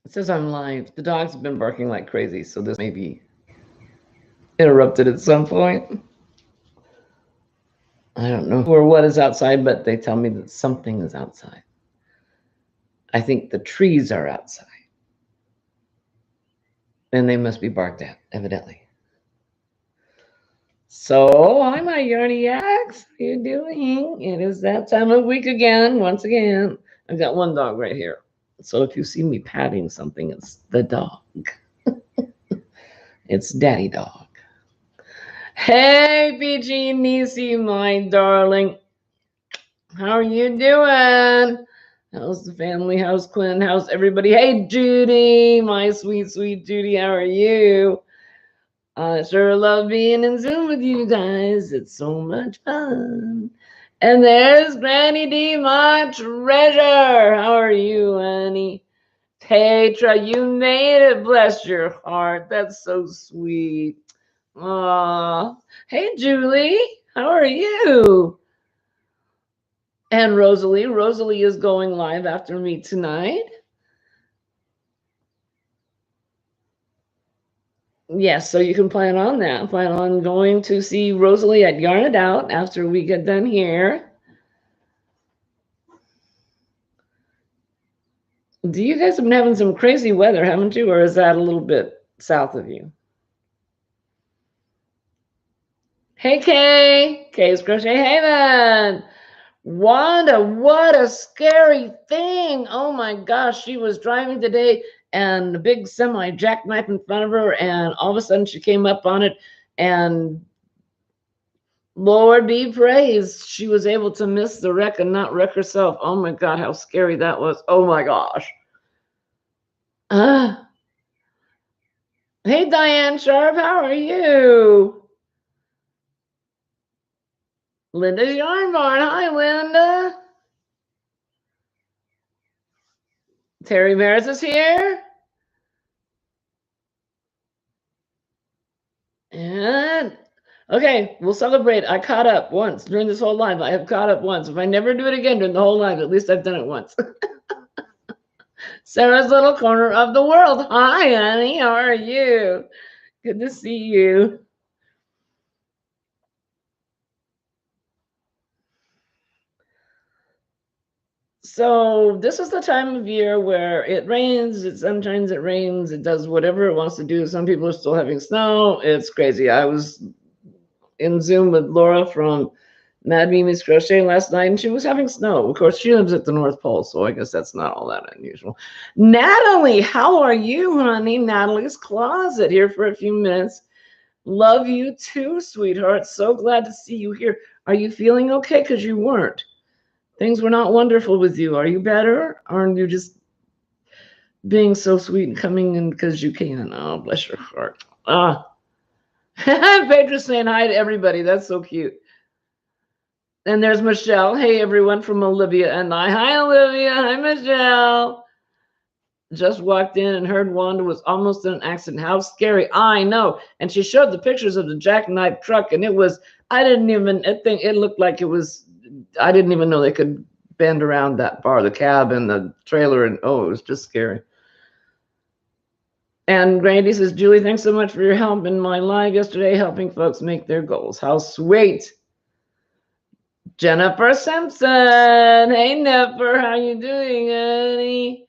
It says I'm live. The dogs have been barking like crazy, so this may be interrupted at some point. I don't know who or what is outside, but they tell me that something is outside. I think the trees are outside. And they must be barked at, evidently. So, hi, my Yarniacs. How you doing? It is that time of week again, once again. I've got one dog right here. So if you see me patting something, it's the dog. It's Daddy Dog. Hey, Peachy Niecy, my darling. How are you doing? How's the family? How's Quinn? How's everybody? Hey, Judy, my sweet, sweet Judy. How are you? I sure love being in Zoom with you guys. It's so much fun. And there's Granny D, my treasure. How are you, honey? Petra, you made it. Bless your heart. That's so sweet. Aw. Hey, Julie. How are you? And Rosalie. Rosalie is going live after me tonight. Yes, so you can plan on that. Plan on going to see Rosalie at Yarn It Out after we get done here. Do you guys have been having some crazy weather, haven't you? Or is that a little bit south of you? Hey, Kay. Kay's Crochet Haven. Wanda, what a scary thing. Oh my gosh, she was driving today and a big semi jackknife in front of her, and all of a sudden she came up on it, and Lord be praised, she was able to miss the wreck and not wreck herself. Oh my God, how scary that was. Oh my gosh. Uh, hey, Diane Sharp, how are you? Linda's Yarn Barn. Hi, Linda. Terry Maris is here. And okay, we'll celebrate. I caught up once during this whole live. I have caught up once. If I never do it again during the whole live, at least I've done it once. Sarah's little corner of the world. Hi, honey. How are you? Good to see you. So this is the time of year where it rains, it sunshines, it rains, it does whatever it wants to do. Some people are still having snow. It's crazy. I was in Zoom with Laura from Mad Mimi's Crochet last night, and she was having snow. Of course, she lives at the North Pole, so I guess that's not all that unusual. Natalie, how are you, honey? Natalie's Closet here for a few minutes. Love you too, sweetheart. So glad to see you here. Are you feeling okay? Because you weren't. Things were not wonderful with you. Are you better? Or are you just being so sweet and coming in because you can? Oh, bless your heart. Ah. Petra's saying hi to everybody. That's so cute. And there's Michelle. Hey, everyone from Olivia and I. Hi, Olivia. Hi, Michelle. Just walked in and heard Wanda was almost in an accident. How scary. I know. And she showed the pictures of the jackknife truck, and it was, I think it looked like it was, I didn't even know they could bend around that bar, the cab and the trailer, and oh, it was just scary. And Grandy says, Julie, thanks so much for your help in my live yesterday, helping folks make their goals. How sweet. Jennifer Simpson. Hey, Nipper, how you doing, honey?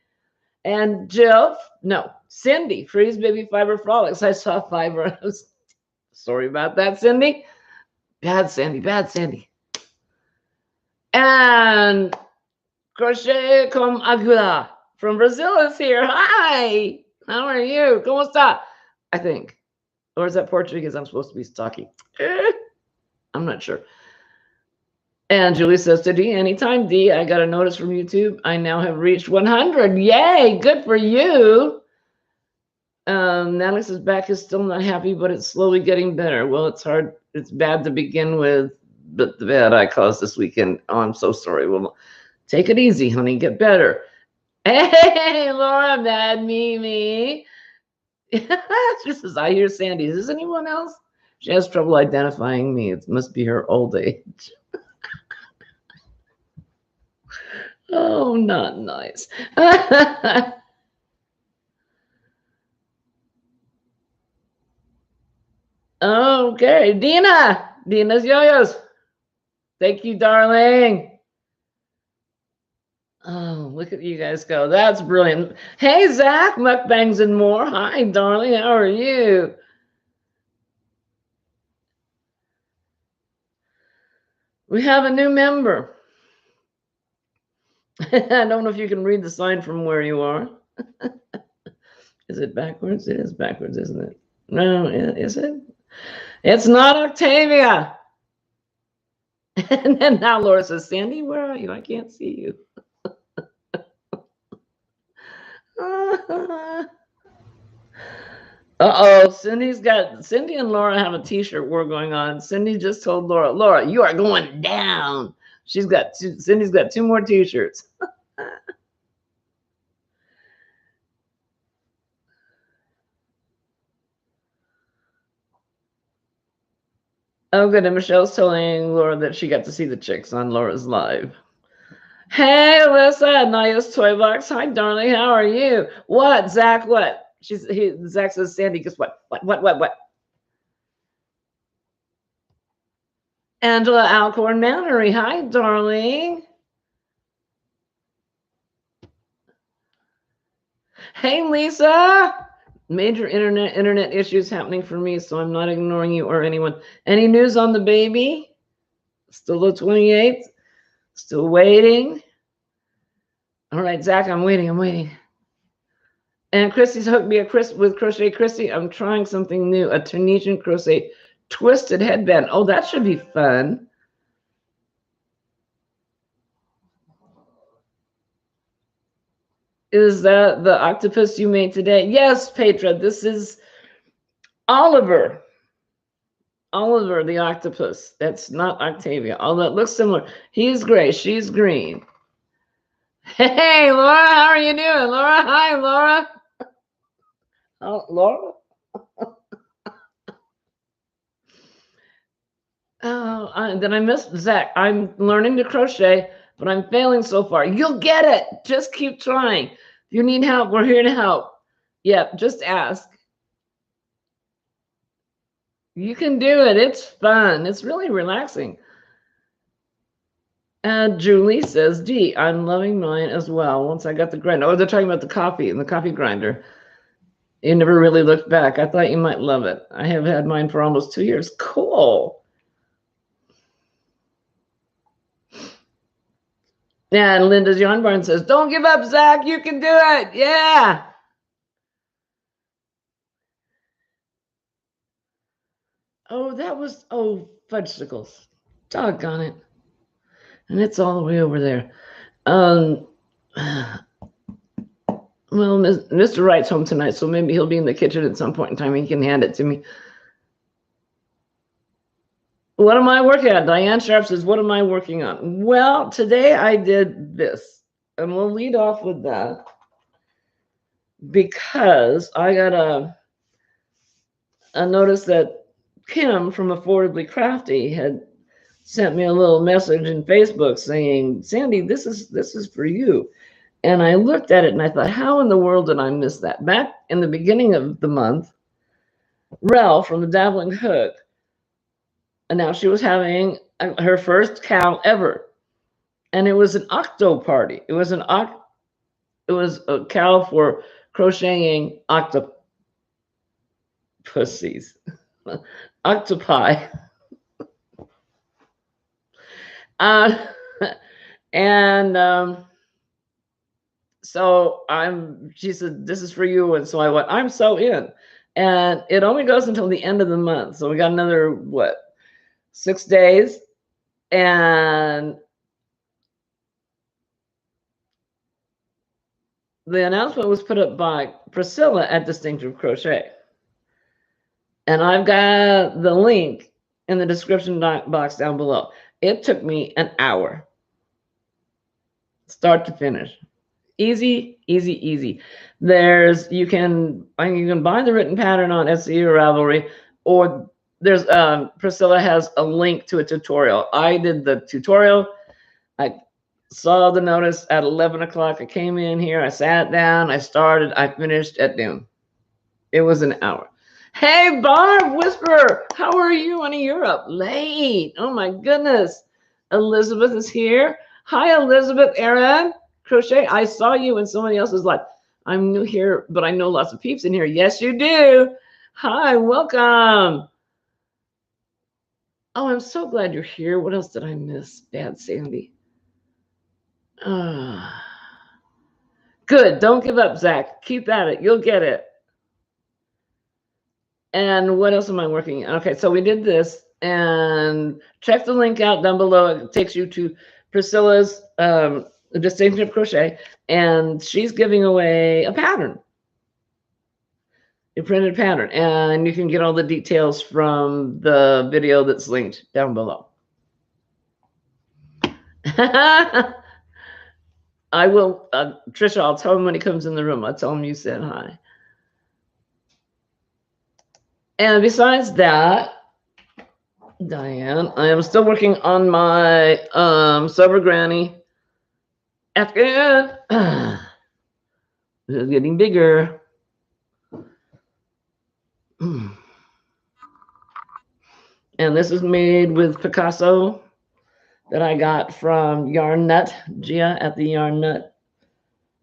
And Jill, no, Cindy, Freeze Baby Fiber Frolics. I saw Fiber. I was sorry about that, Cindy. Bad Sandy, bad Sandy. And Crochet com Agua from Brazil is here. Hi, how are you? ¿Cómo está? I think. Or is that Portuguese? I'm supposed to be talking. I'm not sure. And Julie says to D, anytime, D, I got a notice from YouTube. I now have reached 100. Yay, good for you. Natalie says back is still not happy, but it's slowly getting better. Well, it's hard. It's bad to begin with, but the bad I caused this weekend. Oh, I'm so sorry. Well, take it easy, honey. Get better. Hey, Laura, Mad Mimi. She says, I hear Sandy. Is this anyone else? She has trouble identifying me. It must be her old age. Oh, not nice. Okay, Dina's yo-yos. Thank you, darling. Oh, look at you guys go. That's brilliant. Hey, Zach, mukbangs and more. Hi, darling. How are you? We have a new member. I don't know if you can read the sign from where you are. Is it backwards? It is backwards, isn't it? No, is it? It's not Octavia. And then now Laura says, Sandy, where are you? I can't see you. Uh-oh, Cindy and Laura have a t-shirt war going on. Cindy just told Laura, you are going down. Cindy's got 2 more t-shirts. Oh, good. And Michelle's telling Laura that she got to see the chicks on Laura's live. Hey, Alyssa, Naya's Toy Box. Hi, darling. How are you? What, Zach? What? Zach says, Sandy, guess what? What? Angela Alcorn Mallory. Hi, darling. Hey, Lisa. Major internet issues happening for me, so I'm not ignoring you or anyone. Any news on the baby? Still the 28th? Still waiting? All right, Zach, I'm waiting. And Christy's hooked me with Crochet Christy. I'm trying something new, a Tunisian crochet twisted headband. Oh, that should be fun. Is that the octopus you made today? Yes, Petra, this is Oliver. Oliver the octopus. That's not Octavia, although it looks similar. He's gray, she's green. Hey, Laura, how are you doing? Laura, hi, Laura. Oh, Laura? Oh, then I missed Zach. I'm learning to crochet, but I'm failing so far. You'll get it. Just keep trying. If you need help, we're here to help. Yep, just ask. You can do it. It's fun. It's really relaxing. And Julie says, Dee, I'm loving mine as well. Once I got the grinder. Oh, they're talking about the coffee and the coffee grinder. You never really looked back. I thought you might love it. I have had mine for almost 2 years. Cool. And Linda's Yarn Barn says, don't give up, Zach. You can do it. Yeah. Oh, fudgesicles. Doggone it. And it's all the way over there. Well, Mr. Wright's home tonight, so maybe he'll be in the kitchen at some point in time. He can hand it to me. What am I working on? Diane Sharp says, what am I working on? Well, today I did this. And we'll lead off with that because I got a notice that Kim from Affordably Crafty had sent me a little message in Facebook saying, Sandy, this is for you. And I looked at it and I thought, how in the world did I miss that? Back in the beginning of the month, Rel from the Dabbling Hook announced she was having her first cow ever. And it was an octo party. It was a cow for crocheting octopussies. Octopi. So she said, this is for you. And so I went, I'm so in. And it only goes until the end of the month. So we got another, 6 days. And the announcement was put up by Priscilla at Distinctive Crochet. And I've got the link in the description box down below. It took me an hour, start to finish. Easy. You can buy the written pattern on Etsy or Ravelry, or there's Priscilla has a link to a tutorial. I did the tutorial. I saw the notice at 11 o'clock. I came in here, I sat down, I started, I finished at noon. It was an hour. Hey, Barb Whisperer, how are you, honey? You're up late. Oh my goodness. Elizabeth is here. Hi, Elizabeth. Erin, Crochet. I saw you in somebody else's life. I'm new here, but I know lots of peeps in here. Yes, you do. Hi, welcome. Oh, I'm so glad you're here. What else did I miss? Bad Sandy. Good. Don't give up, Zach. Keep at it. You'll get it. And what else am I working on? Okay, so we did this, and check the link out down below. It takes you to Priscilla's Distinction Crochet, and she's giving away a pattern, a printed pattern, and you can get all the details from the video that's linked down below. I will, Trisha, I'll tell him when he comes in the room. I'll tell him you said hi. And besides that, Diane, I am still working on my Sober Granny Afghan. This is getting bigger. And this is made with Picasso that I got from Yarn Nut, Gia at the Yarn Nut.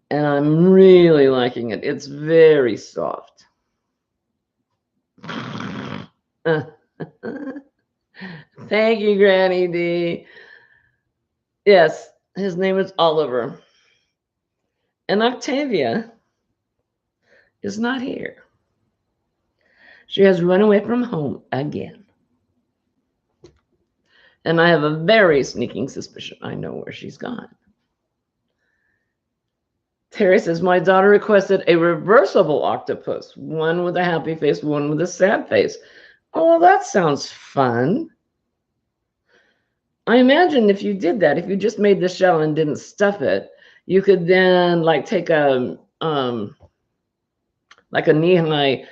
And I'm really liking it. It's very soft. Thank you, Granny D. Yes, his name is Oliver. And Octavia is not here. She has run away from home again. And I have a very sneaking suspicion I know where she's gone. Terry says, my daughter requested a reversible octopus, one with a happy face, one with a sad face. Oh, well, that sounds fun. I imagine if you did that, if you just made the shell and didn't stuff it, you could then like take a like a knee-high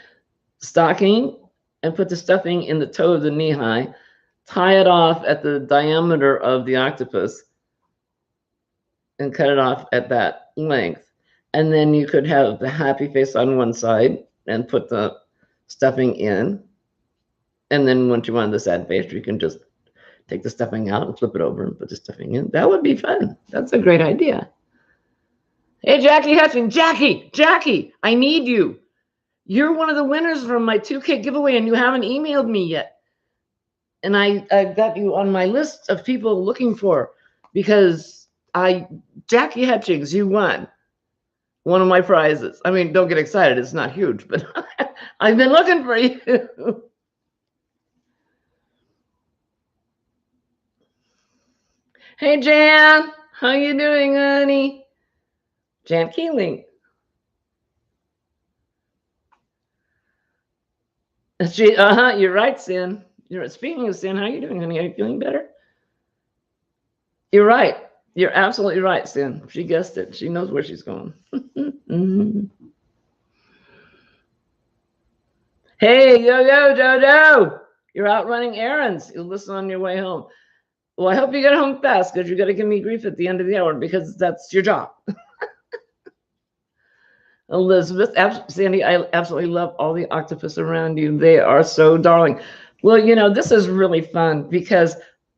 stocking and put the stuffing in the toe of the knee-high, tie it off at the diameter of the octopus and cut it off at that length. And then you could have the happy face on one side and put the stuffing in. And then once you want the sad face, you can just take the stuffing out and flip it over and put the stuffing in. That would be fun. That's a great idea. Hey, Jackie Hutchins. Jackie, I need you. You're one of the winners from my 2K giveaway, and you haven't emailed me yet. And I got you on my list of people looking for, because Jackie Hutchins, you won one of my prizes. I mean, don't get excited. It's not huge, but I've been looking for you. Hey, Jan. How you doing, honey? Jan Keeling. You're right, Sin. Speaking of Sin, how are you doing, honey? Are you feeling better? You're right. You're absolutely right, Sin. She guessed it. She knows where she's going. Hey, yo, Dodo. You're out running errands. You'll listen on your way home. Well, I hope you get home fast, because you got to give me grief at the end of the hour, because that's your job. Elizabeth, Sandy, I absolutely love all the octopus around you. They are so darling. Well, this is really fun, because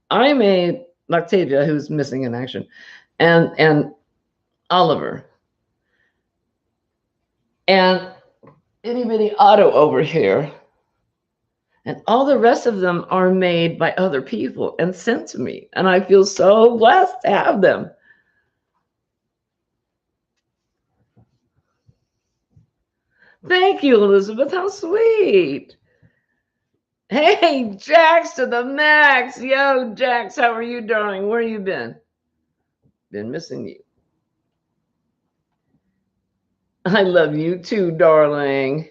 I made Octavia, who's missing in action, and Oliver, and itty bitty Otto over here, and all the rest of them are made by other people and sent to me, and I feel so blessed to have them. Thank you, Elizabeth. How sweet. Hey, Jax to the max. Yo, Jax, how are you, darling? Where you been? Been missing you. I love you too, darling.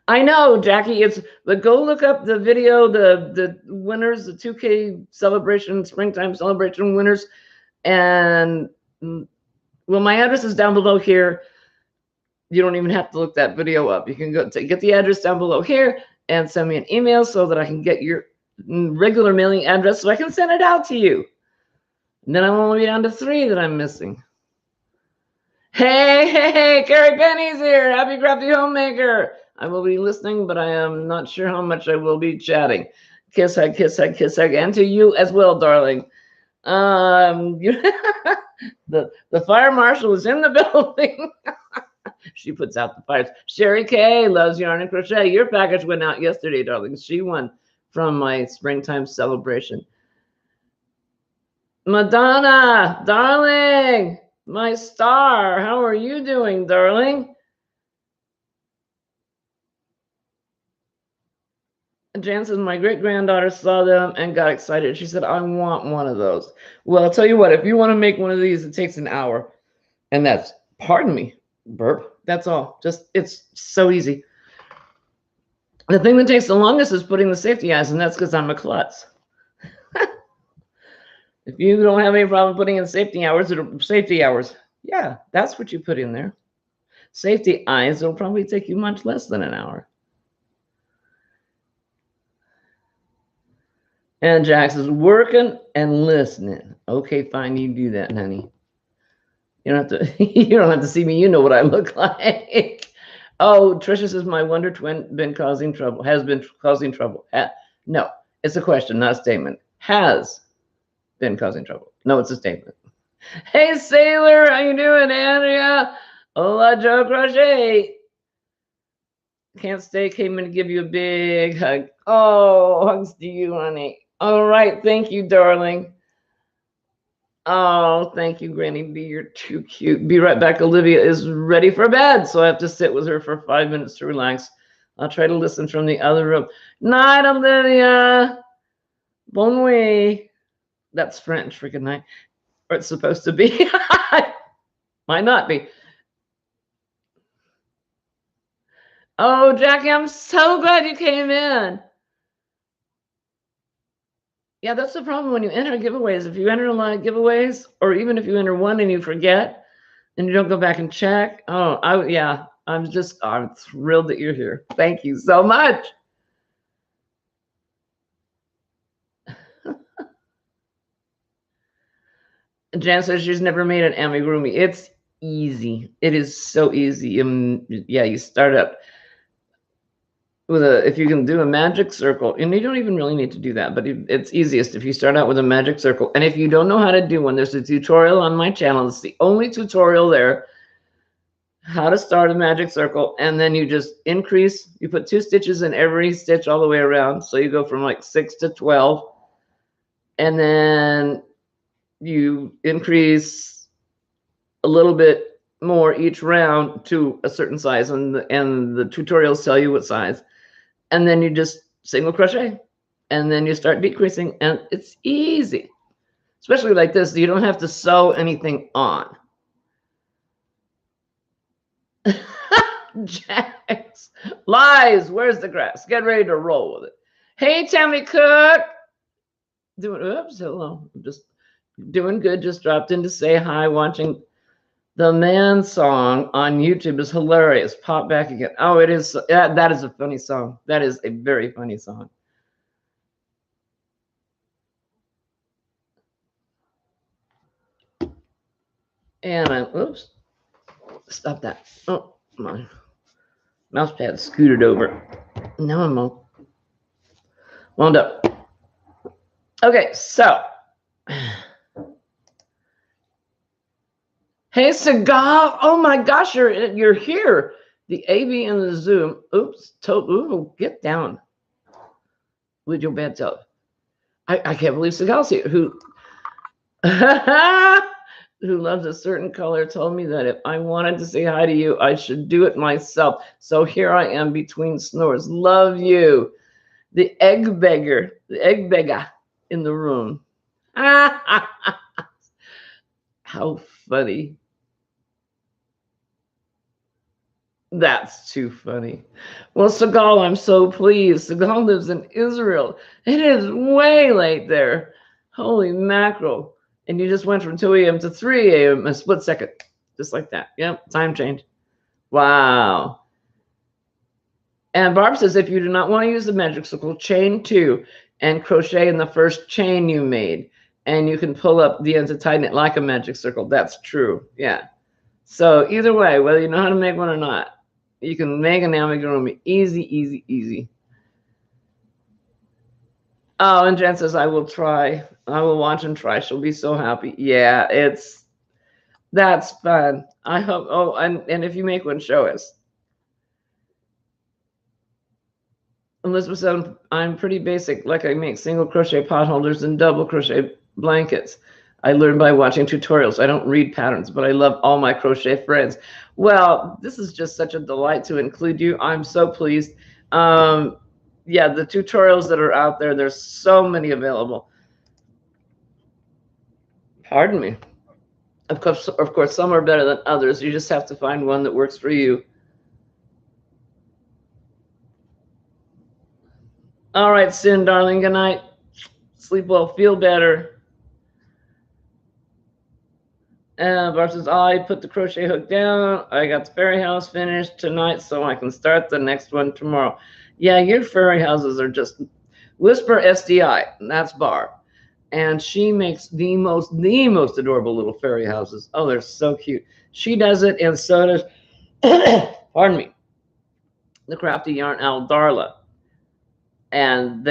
I know, Jackie. But go look up the video, the winners, the 2K celebration, springtime celebration winners. And well, my address is down below here. You don't even have to look that video up. You can go get the address down below here and send me an email so that I can get your regular mailing address so I can send it out to you. And then I'm only down to 3 that I'm missing. Hey, Carrie Penny's here. Happy Crafty Homemaker. I will be listening, but I am not sure how much I will be chatting. Kiss, hug, kiss, hug, kiss, hug, and to you as well, darling. The fire marshal is in the building. She puts out the fires. Sherry K loves yarn and crochet. Your package went out yesterday, darling. She won from my springtime celebration. Madonna, darling, my star, how are you doing, darling? Jan says, my great-granddaughter saw them and got excited. She said, I want one of those. Well, I'll tell you what, if you want to make one of these, it takes an hour. And that's, pardon me, burp. That's all. Just, it's so easy. The thing that takes the longest is putting the safety eyes, and that's because I'm a klutz. If you don't have any problem putting in safety hours, yeah, that's what you put in there. Safety eyes, it'll probably take you much less than an hour. And Jax is working and listening. Okay, fine, you do that, honey. You don't have to. You don't have to see me. You know what I look like. Oh, Trisha says my wonder twin been causing trouble. Has been causing trouble. No, it's a question, not a statement. Has been causing trouble. No, it's a statement. Hey, Sailor, how you doing, Andrea? Hola, Joe Crochet. Can't stay. Came in to give you a big hug. Oh, hugs to you, honey. All right, thank you, darling. Oh, thank you, Granny B. You're too cute. Be right back. Olivia is ready for bed, so I have to sit with her for 5 minutes to relax. I'll try to listen from the other room. Night, Olivia. Bon nuit. That's French for good night. Or it's supposed to be. Might not be. Oh, Jackie, I'm so glad you came in. Yeah, that's the problem when you enter giveaways. If you enter a lot of giveaways, or even if you enter one and you forget and you don't go back and check. Oh, I'm thrilled that you're here. Thank you so much. Jan says she's never made an amigurumi. It's easy. It is so easy. Yeah, you start up with if you can do a magic circle, and you don't even really need to do that, but it's easiest if you start out with a magic circle. And if you don't know how to do one, there's a tutorial on my channel. It's the only tutorial there, how to start a magic circle. And then you just increase, you put 2 stitches in every stitch all the way around. So you go from like 6 to 12. And then you increase a little bit more each round to a certain size. And the tutorials tell you what size. And then you just single crochet, and then you start decreasing, and it's easy. Especially like this, you don't have to sew anything on. Jax, lies, where's the grass? Get ready to roll with it. Hey, Tammy Cook. Oops, hello. I'm just doing good. Just dropped in to say hi, watching the Man Song on YouTube is hilarious. Pop back again. Oh, it is. That is a funny song. That is a very funny song. And oops, stop that. Oh, my mouse pad scooted over. Now I'm all wound up. Okay, so. Hey, Segal. Oh my gosh, you're here. The AV and the Zoom. Oops. Ooh, get down with your bad self. I can't believe Segal's here. Who loves a certain color told me that if I wanted to say hi to you, I should do it myself. So here I am between snores. Love you. The egg beggar in the room. How funny. That's too funny. Well, Segal, I'm so pleased. Segal lives in Israel. It is way late there. Holy mackerel. And you just went from 2 a.m. to 3 a.m. a split second. Just like that. Yep, time change. Wow. And Barb says, if you do not want to use the magic circle, chain 2 and crochet in the first chain you made. And you can pull up the end to tighten it like a magic circle. That's true. Yeah. So either way, whether you know how to make one or not, You can make an amigurumi. Easy, easy, easy. Oh, and Jen says, I will try. I will watch and try. She'll be so happy. Yeah, that's fun. I hope. Oh, and if you make one, show us. Elizabeth said, I'm pretty basic. Like I make single crochet pot holders and double crochet blankets. I learned by watching tutorials. I don't read patterns, but I love all my crochet friends. Well, this is just such a delight to include you. I'm so pleased. Yeah, the tutorials that are out there, there's so many available. Pardon me. Of course, some are better than others. You just have to find one that works for you. All right, Sin, darling. Good night. Sleep well. Feel better. Barb says, I put the crochet hook down. I got the fairy house finished tonight, so I can start the next one tomorrow. Yeah, your fairy houses are just Whisper SDI. And that's Barb. And she makes the most adorable little fairy houses. Oh, they're so cute. She does it, and so does, pardon me, the crafty yarn owl Darla. And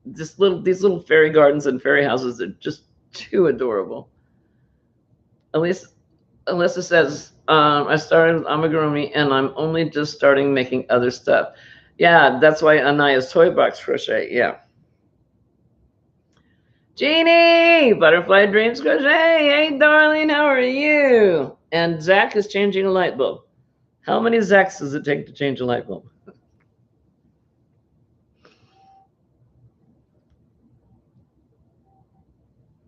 these little fairy gardens and fairy houses are just too adorable. At least Alyssa says, I started with amigurumi and I'm only just starting making other stuff. Yeah, that's why Anaya's toy box crochet. Yeah. Jeannie, Butterfly Dreams Crochet. Hey, darling, how are you? And Zach is changing a light bulb. How many Zachs does it take to change a light bulb?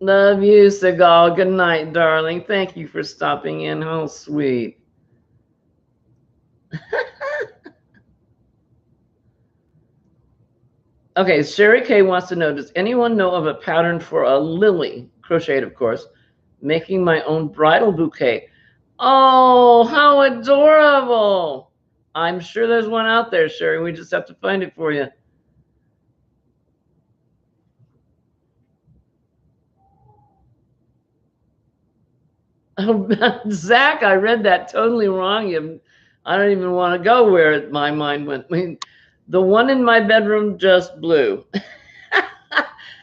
Love you, Segal. Good night, darling. Thank you for stopping in. How sweet. Okay, Sherry K wants to know, does anyone know of a pattern for a lily, crocheted of course, making my own bridal bouquet? Oh, how adorable. I'm sure there's one out there, Sherry. We just have to find it for you. Oh, Zach, I read that totally wrong. I don't even want to go where my mind went. I mean, the one in my bedroom just blew.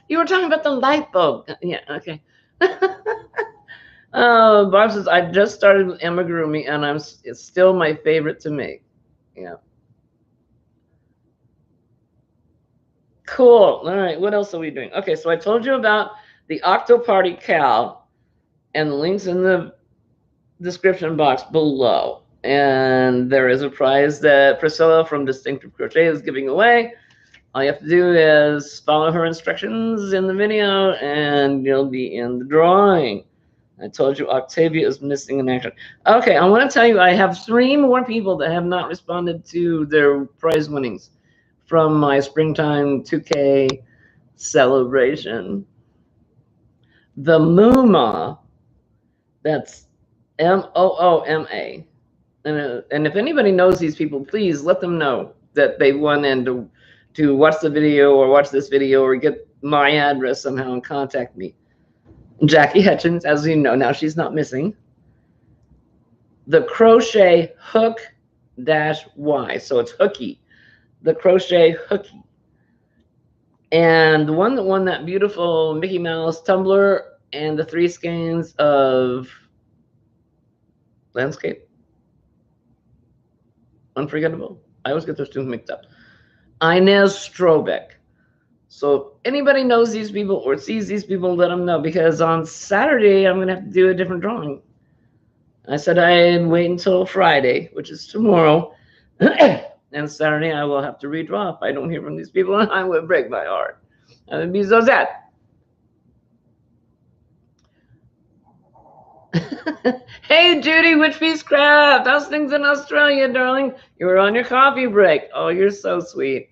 You were talking about the light bulb. Yeah, okay. Barb says, I just started with amigurumi and it's still my favorite to make. Yeah. Cool. All right. What else are we doing? Okay. So I told you about the Octo Party Cal and the links in the description box below. And there is a prize that Priscilla from Distinctive Crochet is giving away. All you have to do is follow her instructions in the video and you'll be in the drawing. I told you Octavia is missing in action. Okay, I want to tell you I have 3 more people that have not responded to their prize winnings from my springtime 2K celebration. The Mooma, that's Mooma. And if anybody knows these people, please let them know that they won and to watch the video or watch this video or get my address somehow and contact me. Jackie Hutchins, as you know, now she's not missing. The crochet hook dash Y. So it's hooky. The crochet hooky. And the one that won that beautiful Mickey Mouse tumbler and the 3 skeins of landscape. Unforgettable. I always get those 2 mixed up. Inez Strobeck. So if anybody knows these people or sees these people, let them know, because on Saturday I'm going to have to do a different drawing. I said I'd wait until Friday, which is tomorrow. And Saturday I will have to redraw if I don't hear from these people, and I would break my heart. I would be so sad. Hey Judy, Witch Piece Craft. How's things in Australia, darling? You were on your coffee break. Oh, you're so sweet.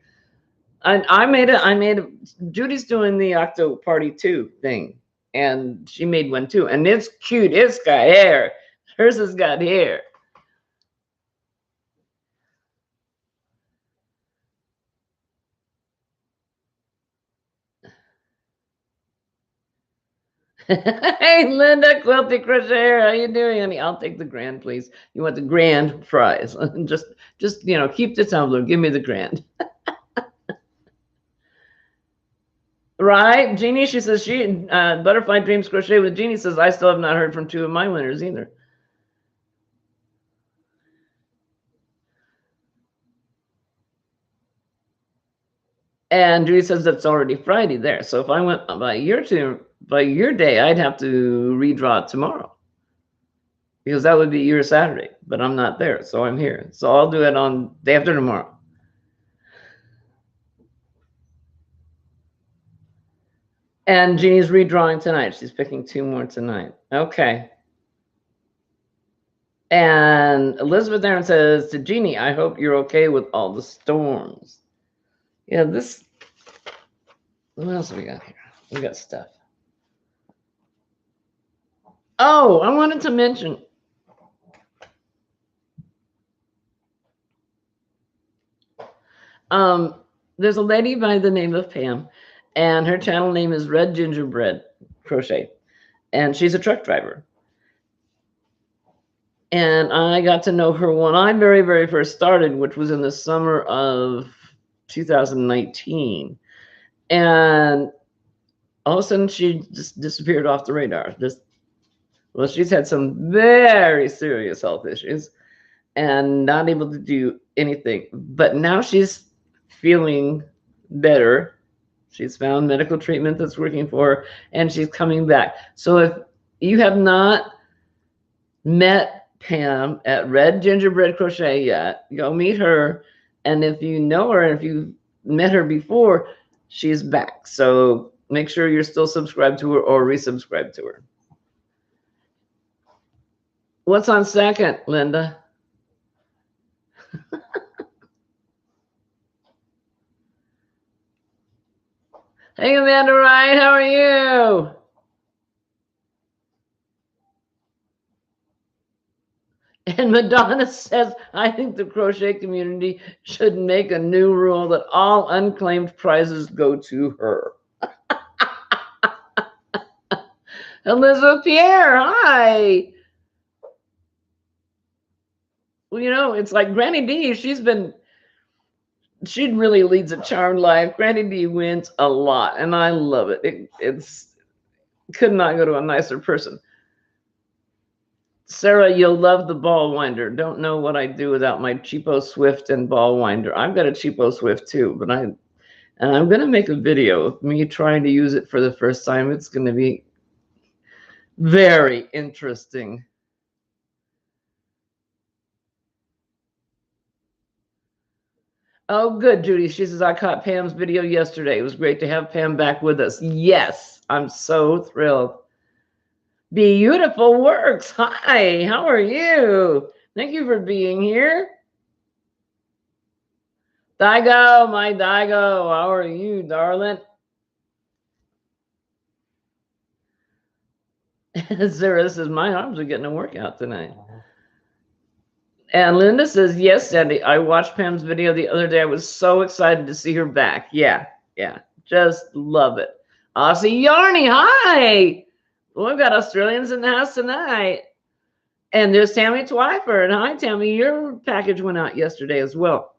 I made it. Judy's doing the Octo Party 2 thing, and she made one too, and it's cute. It's got hair. Hers has got hair. Hey, Linda, quilty crocheter, how you doing, honey? I'll take the grand, please. You want the grand prize? just keep the tumbler. Give me the grand. Right, Jeannie? She says Butterfly Dreams Crochet with Jeannie says I still have not heard from two of my winners either. And Judy says it's already Friday there. So if I went by your day, I'd have to redraw it tomorrow because that would be your Saturday. But I'm not there, so I'm here. So I'll do it on day after tomorrow. And Jeannie's redrawing tonight. She's picking two more tonight. Okay. And Elizabeth Aaron says to Jeannie, I hope you're okay with all the storms. Yeah, this. What else we got here? We got stuff. Oh, I wanted to mention. There's a lady by the name of Pam, and her channel name is Red Gingerbread Crochet, and she's a truck driver. And I got to know her when I very, very first started, which was in the summer of 2019. And all of a sudden, she just disappeared off the radar. Well, she's had some very serious health issues and not able to do anything. But now she's feeling better. She's found medical treatment that's working for her, and she's coming back. So if you have not met Pam at Red Gingerbread Crochet yet, go meet her. And if you know her, if you met her before, she's back. So make sure you're still subscribed to her or resubscribe to her. What's on second, Linda? Hey, Amanda Ryan, how are you? And Madonna says, I think the crochet community should make a new rule that all unclaimed prizes go to her. Elizabeth Pierre, hi. Well, it's like Granny D, she really leads a charmed life. Granny D wins a lot, and I love it. It's could not go to a nicer person. Sarah, you'll love the ball winder. Don't know what I'd do without my cheapo Swift and ball winder. I've got a cheapo Swift too, but I'm going to make a video of me trying to use it for the first time. It's going to be very interesting. Oh, good, Judy. She says, I caught Pam's video yesterday. It was great to have Pam back with us. Yes, I'm so thrilled. Beautiful Works. Hi, how are you? Thank you for being here. Daigo, my Daigo, how are you, darling? Sarah says, my arms are getting a workout tonight. And Linda says, yes, Sandy, I watched Pam's video the other day. I was so excited to see her back. Yeah, just love it. Aussie Yarny, hi. Well, we've got Australians in the house tonight. And there's Tammy Twyford. Hi, Tammy, your package went out yesterday as well.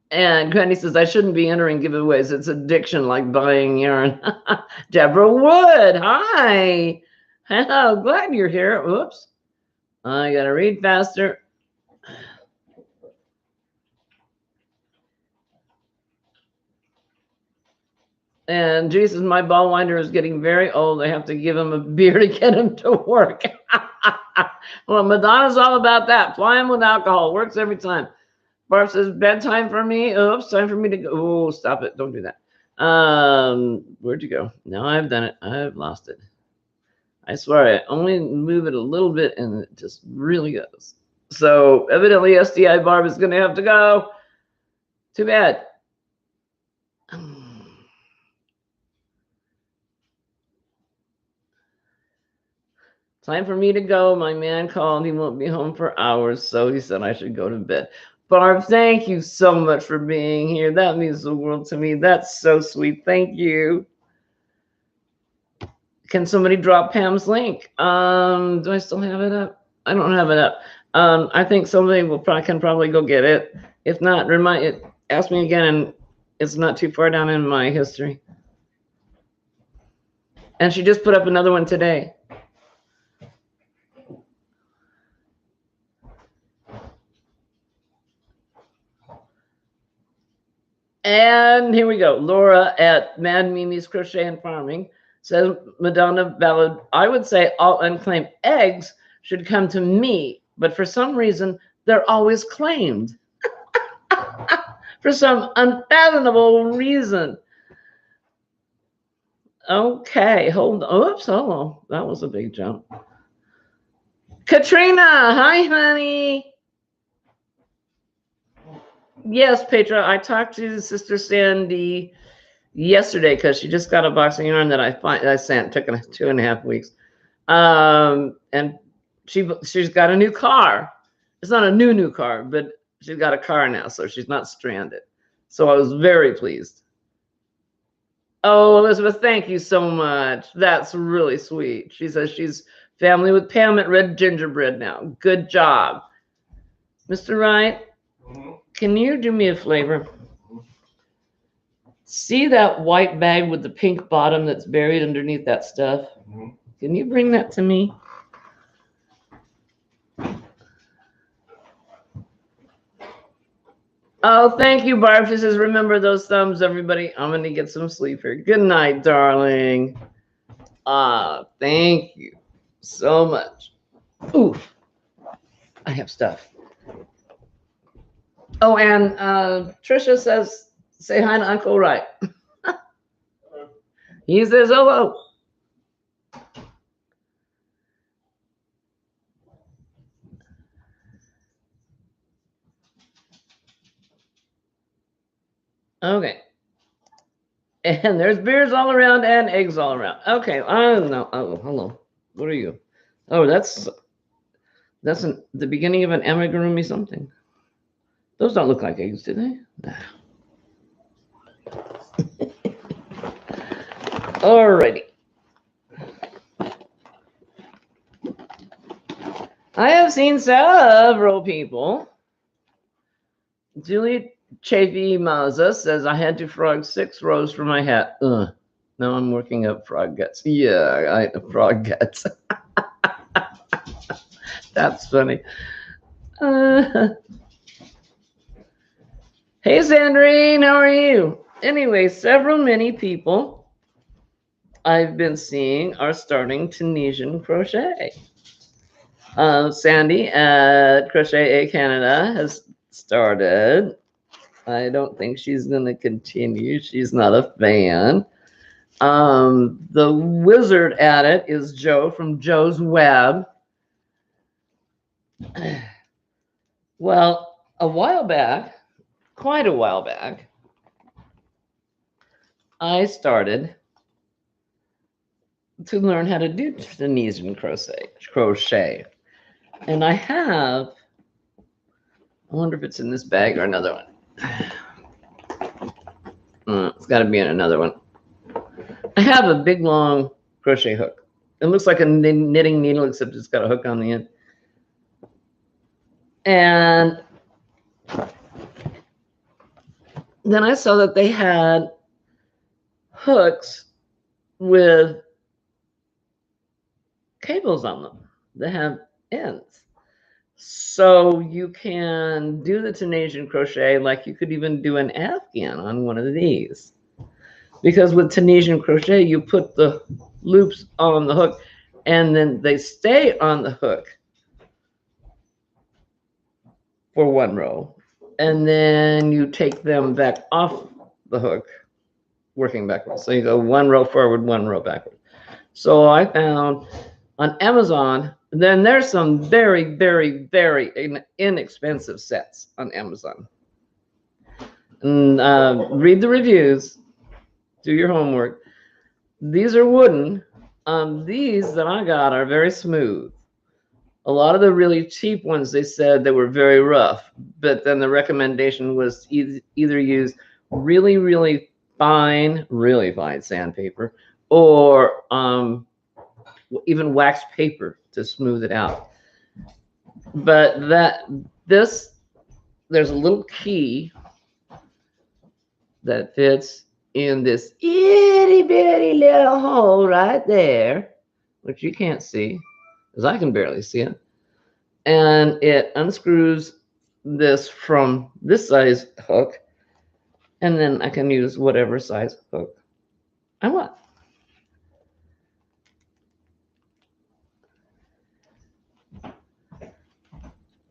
And Granny says, I shouldn't be entering giveaways. It's addiction like buying yarn. Deborah Wood, hi. Hello, glad you're here. Oops. I got to read faster. And Jesus, my ball winder is getting very old. I have to give him a beer to get him to work. Well, Madonna's all about that. Fly him with alcohol. Works every time. Barb says, bedtime for me. Oops, time for me to go. Oh, stop it. Don't do that. Where'd you go? No, I've done it. I've lost it. I swear I only move it a little bit and it just really goes. So evidently STI Barb is going to have to go. Too bad. Time for me to go. My man called. He won't be home for hours, so he said I should go to bed. Barb, thank you so much for being here. That means the world to me. That's so sweet. Thank you. Can somebody drop Pam's link? Do I still have it up? I don't have it up. I think somebody can probably go get it. If not, ask me again, and it's not too far down in my history. And she just put up another one today. And here we go. Laura at Mad Mimi's Crochet and Farming says, Madonna Ballad, I would say all unclaimed eggs should come to me, but for some reason, they're always claimed. For some unfathomable reason. Okay, hold on. Oops, hold on. That was a big jump. Katrina, hi, honey. Yes, Petra, I talked to Sister Sandy yesterday because she just got a box of yarn that I sent. It took 2.5 weeks. And she's got a new car. It's not a new car, but she's got a car now, so she's not stranded. So I was very pleased. Oh, Elizabeth, thank you so much. That's really sweet. She says she's family with Pam at Red Gingerbread now. Good job. Mr. Wright, can you do me a favor? See that white bag with the pink bottom that's buried underneath that stuff? Can you bring that to me? Oh, thank you, Barb. She says, remember those thumbs, everybody. I'm going to get some sleep here. Good night, darling. Thank you so much. Ooh, I have stuff. Oh, and Trisha says, say hi to Uncle Wright. He says hello. Okay. And there's beers all around and eggs all around. Okay, I don't know. Oh, hello. What are you? Oh, that's the beginning of an amigurumi something. Those don't look like eggs, do they? Nah. Alrighty. I have seen several people. Julie Chafee Maza says, I had to frog 6 rows for my hat. Now I'm working up frog guts. Yeah, frog guts. That's funny. Hey, Sandrine, how are you? Anyway, many people I've been seeing are starting Tunisian crochet. Sandy at Crochet A Canada has started. I don't think she's going to continue. She's not a fan. The wizard at it is Joe from Joe's Web. Well, a while back, quite a while back, I started to learn how to do Tunisian crochet. And I have, I wonder if it's in this bag or another one. It's got to be in another one. I have a big, long crochet hook. It looks like a knitting needle, except it's got a hook on the end. And then I saw that they had hooks with cables on them that have ends. So you can do the Tunisian crochet like you could even do an Afghan on one of these. Because with Tunisian crochet, you put the loops on the hook and then they stay on the hook for 1 row. And then you take them back off the hook, working backwards. So you go 1 row forward, 1 row backward. So I found on Amazon, then there's some very, very, very inexpensive sets on Amazon. And read the reviews, do your homework. These are wooden. These that I got are very smooth. A lot of the really cheap ones, they said they were very rough, but then the recommendation was either use really, really fine sandpaper, or even wax paper to smooth it out. But there's a little key that fits in this itty bitty little hole right there, which you can't see, because I can barely see it. And it unscrews this from this size hook, and then I can use whatever size hook I want.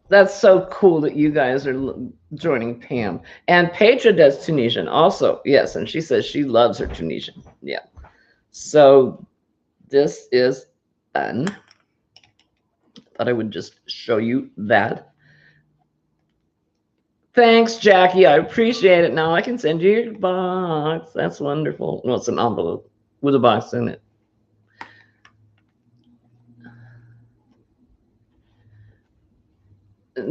That's so cool that you guys are joining Pam. And Petra does Tunisian also. Yes, and she says she loves her Tunisian. Yeah. So this is fun. Thought I would just show you that. Thanks, Jackie. I appreciate it. Now I can send you your box. That's wonderful. Well, it's an envelope with a box in it.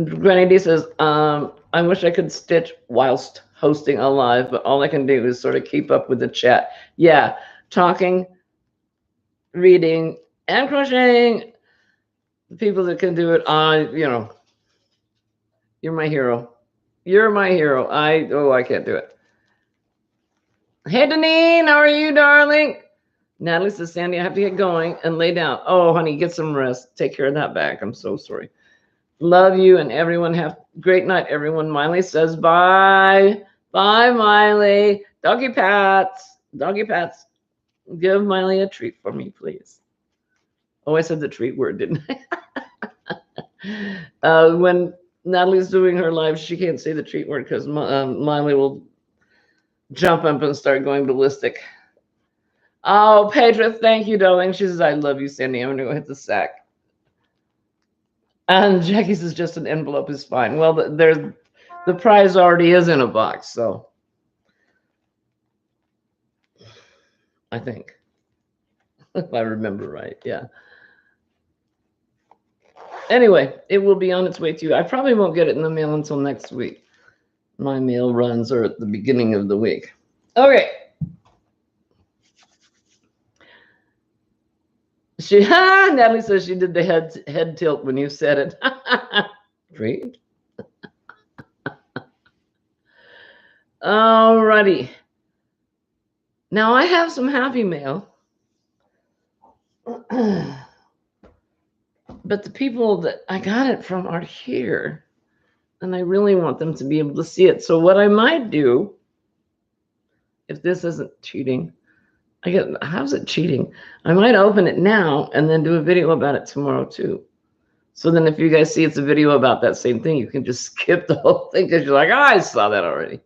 Granny D says, I wish I could stitch whilst hosting a live, but all I can do is sort of keep up with the chat. Yeah, talking, reading, and crocheting. The people that can do it, you're my hero. You're my hero. I can't do it. Hey, Deneen, how are you, darling? Natalie says, Sandy, I have to get going and lay down. Oh, honey, get some rest. Take care of that back. I'm so sorry. Love you, and everyone have a great night, everyone. Miley says bye. Bye, Miley. Doggy pats. Doggy pats. Give Miley a treat for me, please. Oh, I said the treat word, didn't I? When Natalie's doing her live, she can't say the treat word because Miley will jump up and start going ballistic. Oh, Pedro, thank you, darling. She says, I love you, Sandy. I'm going to go hit the sack. And Jackie says just an envelope is fine. Well, the prize already is in a box, so I think, if I remember right, yeah. Anyway, it will be on its way to you. I probably won't get it in the mail until next week. My mail runs are at the beginning of the week. Okay. Natalie says she did the head tilt when you said it. Great. Alrighty. Now I have some happy mail. But the people that I got it from are here. And I really want them to be able to see it. So what I might do, if this isn't cheating, how's it cheating? I might open it now and then do a video about it tomorrow too. So then if you guys see it's a video about that same thing, you can just skip the whole thing because you're like, oh, I saw that already.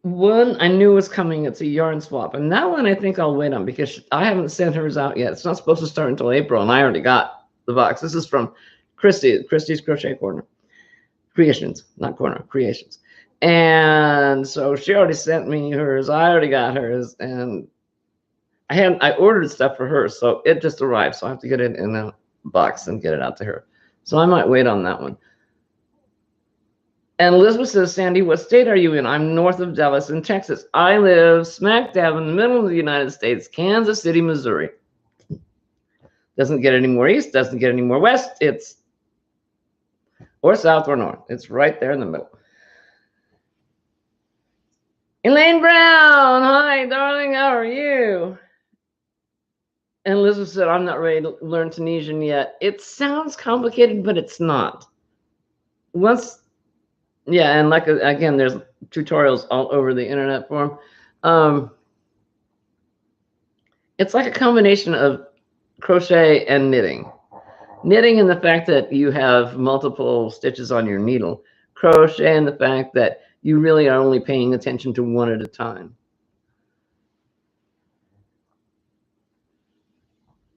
One I knew was coming. It's a yarn swap. And that one I think I'll wait on because I haven't sent hers out yet. It's not supposed to start until April, and I already got the box. This is from Christy's Crochet Corner. Creations, not corner, creations. And so she already sent me hers. I already got hers, and I ordered stuff for her, so it just arrived. So I have to get it in a box and get it out to her. So I might wait on that one. And Elizabeth says, Sandy, what state are you in? I'm north of Dallas in Texas. I live smack dab in the middle of the United States, Kansas City, Missouri. Doesn't get any more east, doesn't get any more west. It's or south or north. It's right there in the middle. Elaine Brown, hi, darling, how are you? And Elizabeth said, I'm not ready to learn Tunisian yet. It sounds complicated, but it's not. Yeah, and like, again, there's tutorials all over the internet for them. It's like a combination of crochet and knitting. Knitting in the fact that you have multiple stitches on your needle. Crochet in the fact that you really are only paying attention to one at a time.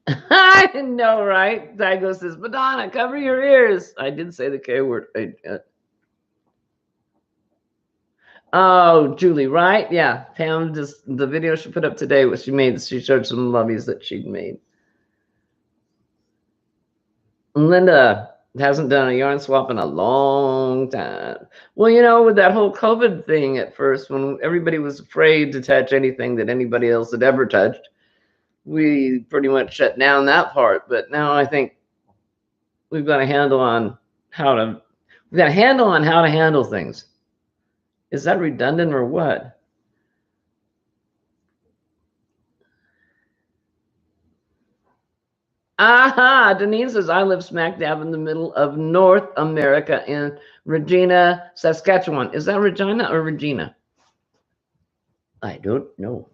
I know, right? Digo says, Madonna, cover your ears. I did say the K word. Oh, Julie, right? Yeah. Pam, just the video she put up today, what she made, she showed some loveys that she'd made. Linda, Hasn't done a yarn swap in a long time. Well, you know, with that whole COVID thing at first, when everybody was afraid to touch anything that anybody else had ever touched, we pretty much shut down that part. But now I think we've got a handle on how to we've got a handle on how to handle things. Is that redundant or what? Aha! Denise says, I live smack dab in the middle of North America in Regina, Saskatchewan. Is that Regina or Regina? I don't know.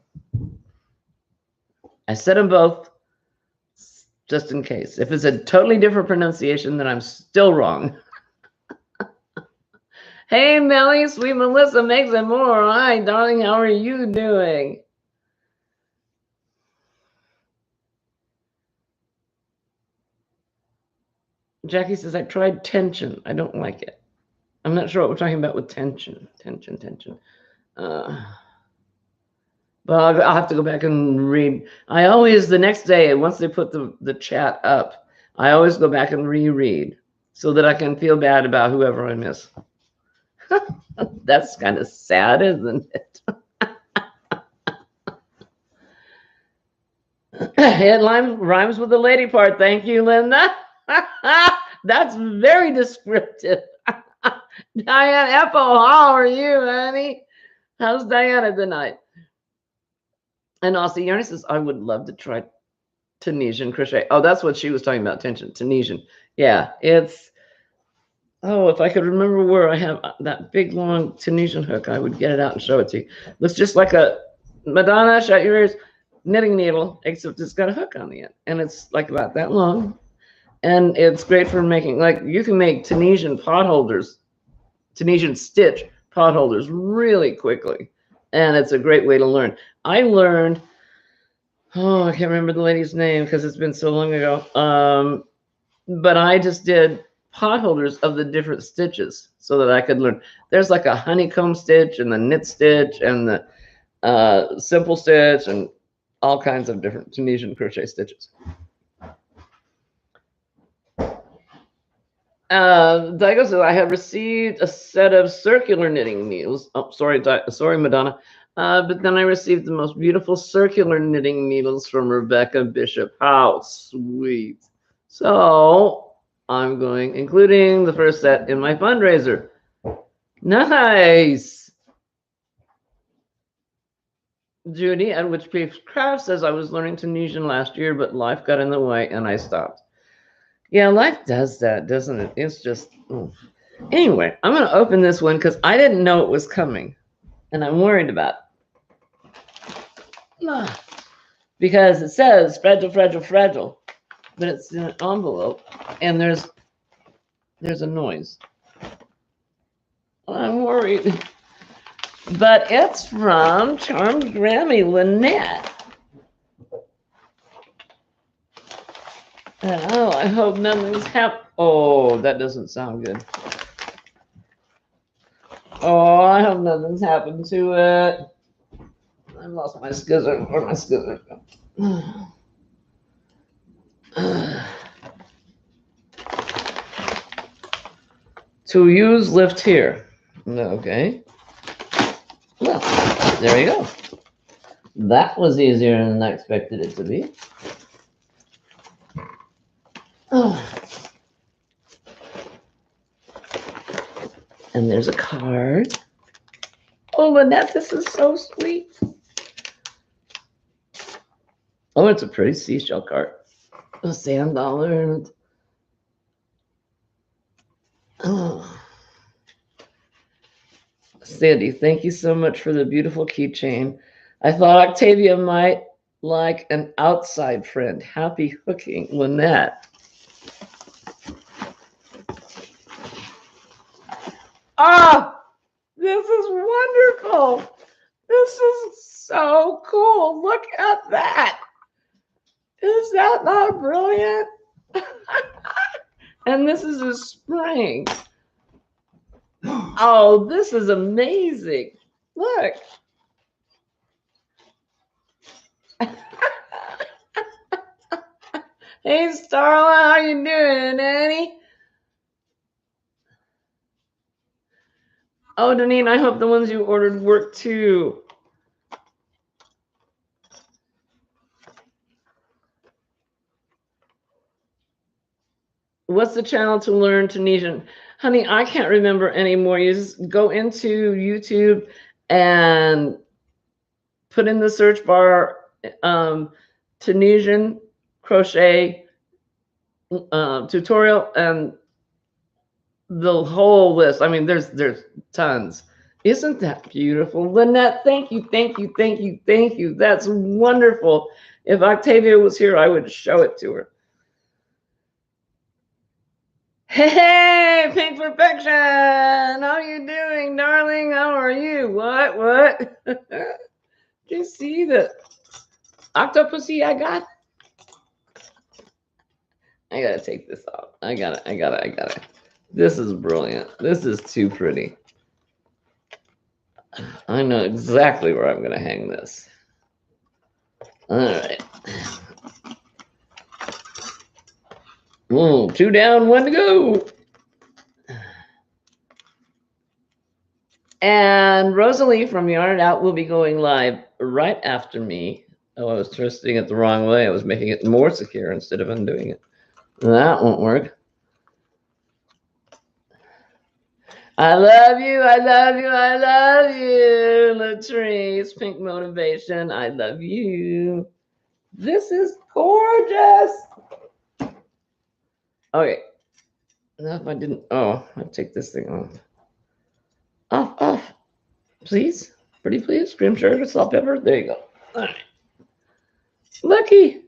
I said them both just in case. If it's a totally different pronunciation, then I'm still wrong. Hey, Melly, sweet Melissa makes it more. Hi, darling. How are you doing? Jackie says, I tried tension. I don't like it. I'm not sure what we're talking about with tension. Tension. But I'll have to go back and read. I always, the next day, once they put the chat up, I always go back and reread so that I can feel bad about whoever I miss. That's kind of sad, isn't it? It rhymes with the lady part. Thank you, Linda. That's very descriptive. Diane Eppo, how are you, honey? How's Diana tonight? And also, Yarny says, I would love to try Tunisian crochet. Oh, that's what she was talking about, tension. Tunisian. Yeah, it's, oh, if I could remember where I have that big, long Tunisian hook, I would get it out and show it to you. Looks just like a, Madonna, shut your ears, knitting needle, except it's got a hook on the end. And it's like about that long. And it's great for making, like, you can make Tunisian potholders, Tunisian stitch potholders really quickly. And it's a great way to learn. I learned, oh, I can't remember the lady's name because it's been so long ago. But I just did potholders of the different stitches so that I could learn. There's like a honeycomb stitch and the knit stitch and the simple stitch and all kinds of different Tunisian crochet stitches. Daigo says, I have received a set of circular knitting needles. Oh, sorry, Madonna. But then I received the most beautiful circular knitting needles from Rebecca Bishop. How sweet. So I'm going, including the first set in my fundraiser. Nice. Judy at Which Peeps Craft says, I was learning Tunisian last year, but life got in the way and I stopped. Yeah, life does that, doesn't it? It's just, anyway, I'm going to open this one because I didn't know it was coming and I'm worried about it. Because it says fragile, but it's in an envelope and there's a noise. I'm worried. But it's from Charmed Grammy Lynette. Oh, I hope nothing's happened. Oh, that doesn't sound good. Oh, I hope nothing's happened to it. I lost my scissors. Where'd my scissors go? To use lift here. Okay. Well, there you go. That was easier than I expected it to be. Oh. And there's a card. Oh, Lynette, this is so sweet. Oh, it's a pretty seashell card. A sand dollar. Oh. Sandy, thank you so much for the beautiful keychain. I thought Octavia might like an outside friend. Happy hooking, Lynette. Ah, this is wonderful. This is so cool. Look at that. Is that not brilliant? And this is a spring. Oh, this is amazing. Look. Hey, Starla, how you doing, Annie? Oh, Deneen, I hope the ones you ordered work too. What's the channel to learn Tunisian? Honey, I can't remember anymore. You just go into YouTube and put in the search bar Tunisian crochet tutorial, and the whole list. I mean, there's tons. Isn't that beautiful? Lynette, thank you, thank you, thank you, thank you. That's wonderful. If Octavia was here, I would show it to her. Hey, Pink Perfection! How are you doing, darling? How are you? What? Do you see the octopusy I got? I gotta take this off. I gotta. This is brilliant. This is too pretty. I know exactly where I'm gonna hang this. All right. Whoa, 2 down, 1 to go. And Rosalie from Yarn It Out will be going live right after me. Oh, I was twisting it the wrong way. I was making it more secure instead of undoing it. That won't work. I love you, I love you, I love you, Latrice, Pink Motivation. I love you. This is gorgeous. Okay. Now if I didn't, oh, I'll take this thing off. Off. Please. Pretty please. Cream sugar, salt, pepper. There you go. All right. Lucky.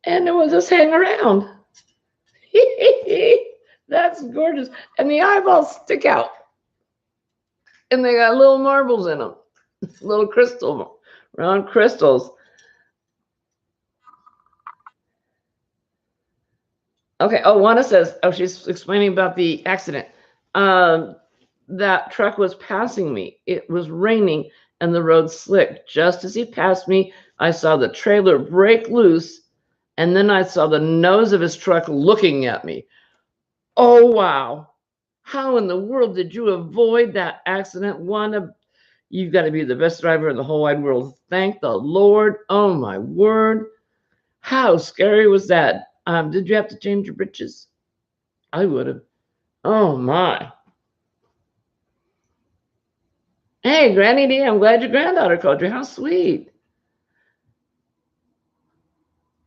And it will just hang around. That's gorgeous. And the eyeballs stick out. And they got little marbles in them. Little crystal, round crystals. Okay. Oh, Wanda says, oh, she's explaining about the accident. That truck was passing me. It was raining and the road slick. Just as he passed me, I saw the trailer break loose, and then I saw the nose of his truck looking at me. Oh, wow. How in the world did you avoid that accident, Wanda? You've got to be the best driver in the whole wide world. Thank the Lord. Oh, my word. How scary was that? Did you have to change your britches? I would have. Oh, my. Hey, Granny D, I'm glad your granddaughter called you. How sweet.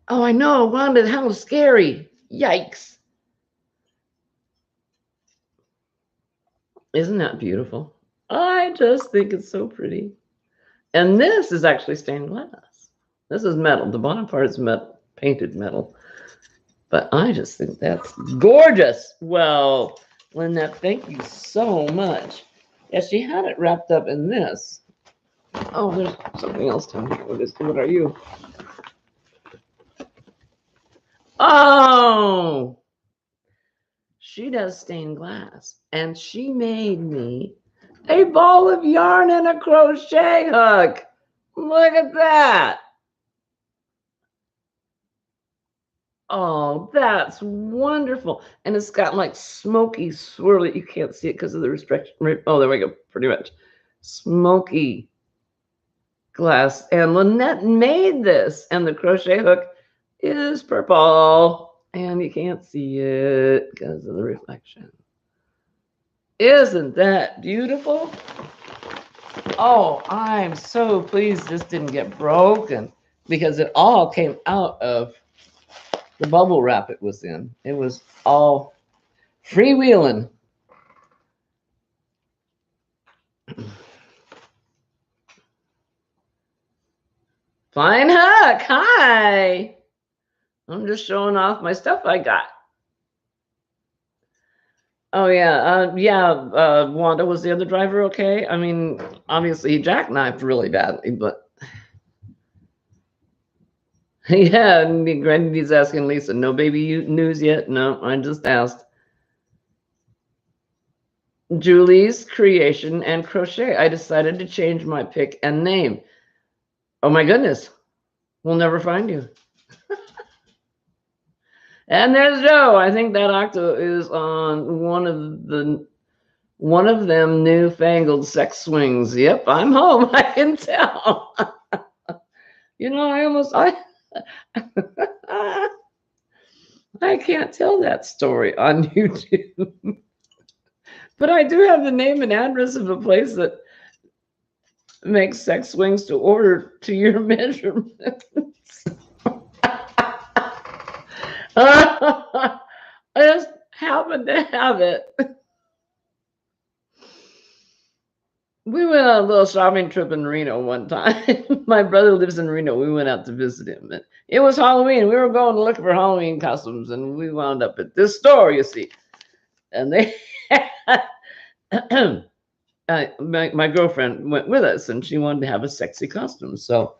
Oh, I know, Wanda, how scary. Yikes. Isn't that beautiful? I just think it's so pretty. And this is actually stained glass. This is metal. The bottom part is metal, painted metal. But I just think that's gorgeous. Well, Lynette, thank you so much. Yeah, she had it wrapped up in this. Oh, there's something else down here. What are you? Oh, she does stained glass. And she made me a ball of yarn and a crochet hook. Look at that. Oh, that's wonderful. And it's got like smoky, swirly. You can't see it because of the restriction. Oh, there we go. Pretty much. Smoky glass. And Lynette made this. And the crochet hook is purple. And you can't see it because of the reflection. Isn't that beautiful? Oh, I'm so pleased this didn't get broken because it all came out of the bubble wrap it was in. It was all freewheeling. Fine Huck, hi. I'm just showing off my stuff I got. Oh yeah, Wanda, was the other driver okay? I mean, obviously he jackknifed really badly, but yeah, and Grandy's asking Lisa, no baby news yet? No, I just asked. Julie's Creation and Crochet. I decided to change my pick and name. Oh my goodness, we'll never find you. And there's Joe. I think that octo is on one One of them newfangled sex swings. Yep, I'm home. I can tell. You know, I can't tell that story on YouTube. But I do have the name and address of a place that makes sex swings to order to your measurements. I just happen to have it. We went on a little shopping trip in Reno one time. My brother lives in Reno. We went out to visit him. And it was Halloween. We were going to look for Halloween costumes, and we wound up at this store, you see. And they my girlfriend went with us, and she wanted to have a sexy costume. So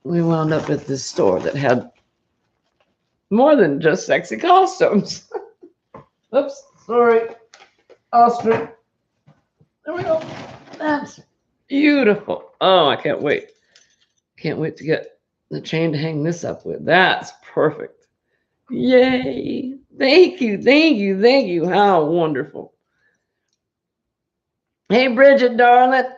we wound up at this store that had more than just sexy costumes. Oops, sorry. Ostrich. There we go. That's beautiful. Oh, I can't wait. Can't wait to get the chain to hang this up with. That's perfect. Yay. Thank you. Thank you. Thank you. How wonderful. Hey, Bridget, darling.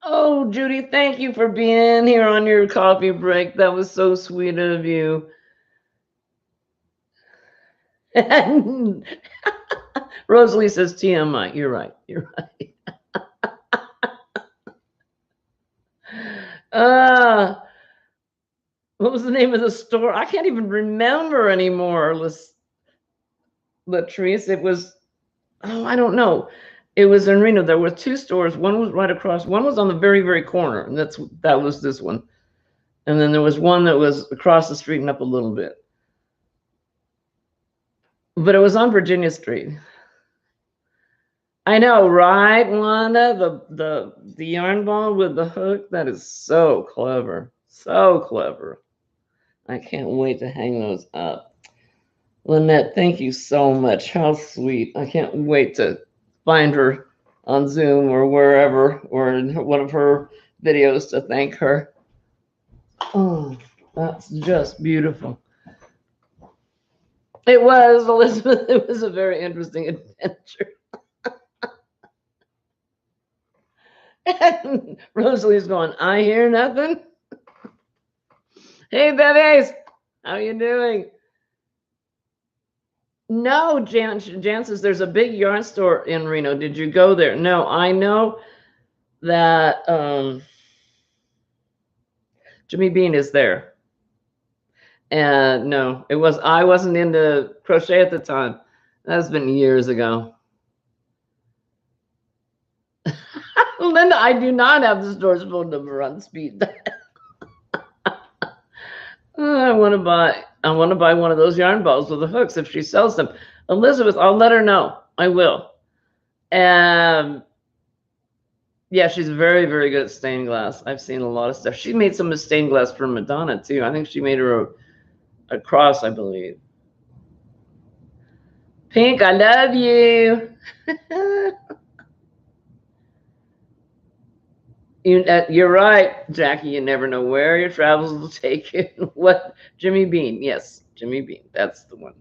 Oh, Judy, thank you for being here on your coffee break. That was so sweet of you. Rosalie says TMI. You're right. You're right. What was the name of the store? I can't even remember anymore, Latrice. It was, oh, I don't know. It was in Reno. There were two stores. One was right across. One was on the very, very corner, and that was this one. And then there was one that was across the street and up a little bit. But it was on Virginia Street. I know, right, Wanda? The yarn ball with the hook. That is so clever. So clever. I can't wait to hang those up. Lynette, thank you so much. How sweet. I can't wait to find her on Zoom or wherever, or in one of her videos to thank her. Oh, that's just beautiful. It was, Elizabeth. It was a very interesting adventure. And Rosalie's going, I hear nothing. Hey, Bevies, how you doing? No, Jan says there's a big yarn store in Reno. Did you go there? No, I know that Jimmy Bean is there. And no, I wasn't into crochet at the time. That's been years ago. Linda, I do not have the store's phone number on speed. I want to buy one of those yarn balls with the hooks if she sells them. Elizabeth, I'll let her know. I will. And yeah, she's very, very good at stained glass. I've seen a lot of stuff. She made some of stained glass for Madonna too. I think she made her a cross, I believe. Pink, I love you. You're right, Jackie. You never know where your travels will take you. What? Jimmy Bean. Yes, Jimmy Bean. That's the one.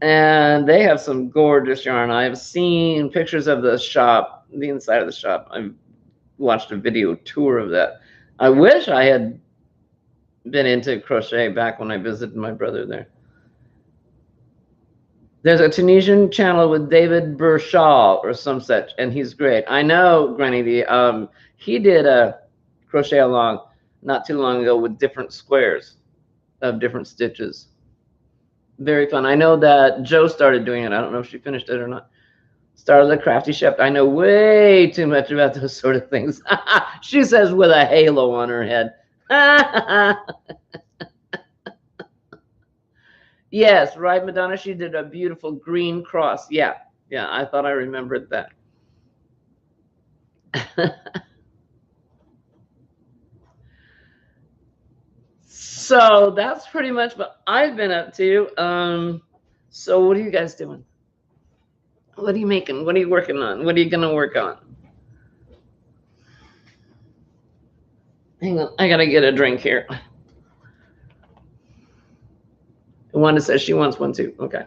And they have some gorgeous yarn. I've seen pictures of the shop, the inside of the shop. I've watched a video tour of that. I wish I had been into crochet back when I visited my brother there. There's a Tunisian channel with David Burchal or some such, and he's great. I know, Granny D. He did a crochet along not too long ago with different squares of different stitches. Very fun. I know that Joe started doing it. I don't know if she finished it or not. Started the Crafty Chef. I know way too much about those sort of things. She says with a halo on her head. Yes, right, Madonna. She did a beautiful green cross. Yeah, yeah. I thought I remembered that. So that's pretty much what I've been up to. So what are you guys doing? What are you making? What are you working on? What are you gonna work on? Hang on, I gotta get a drink here. Wanda says she wants one too. Okay.